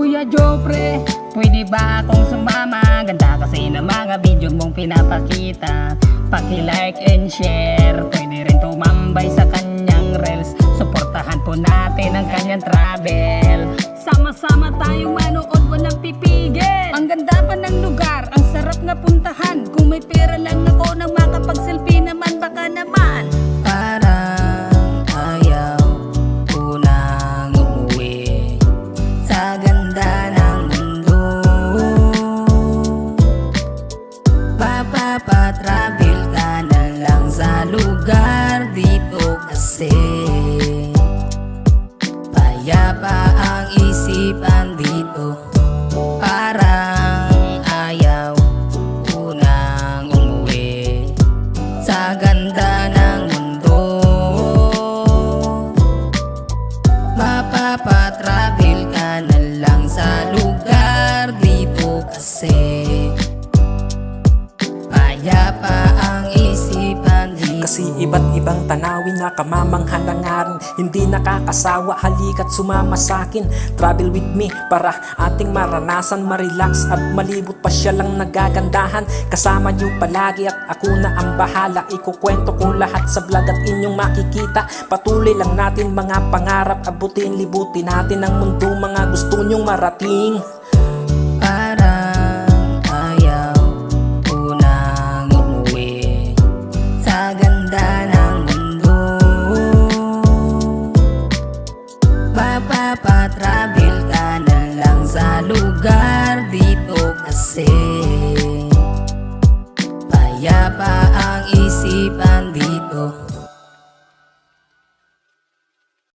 Kuya Jopre, pwede ba akong sumama? Ganda kasi ng mga video mong pinapakita. Paki-like and share, pwede rin tumambay sa kanyang reels. Suportahan po natin ang kanyang travel. Sama-sama tayong manood, walang pipigil. Ang ganda pa ng lugar, ang sarap nga puntahan. Kung may pera lang ako nang makapag-selfie naman, baka naman parang ayaw ko nang umuwi sa ganda ng mundo. Papatravel ka na lang sa lugar dito kasi payapa ang isipan dito. Parang ayaw ko nang umuwi sa ganda ng mundo. Mapapatravel ka na lang sa lugar dito kasi payapa ang isipan dito. Kasi iba't ibang tanawin na kamamangha na nga rin. Hindi nakakasawa, halika't sumama sa'kin. Travel with me para ating maranasan, marelax at malibot pa siya lang nagagandahan. Kasama niyo palagi at ako na ang bahala. Ikukwento ko lahat sa vlog at inyong makikita. Patuloy lang natin mga pangarap, abutin, libutin natin ang mundo, mga gusto nyong marating. Parang ayaw ko nang umuwi sa ganda ng mundo. Papatravel ka na lang sa lugar dito kasi payapa ang isipan dito.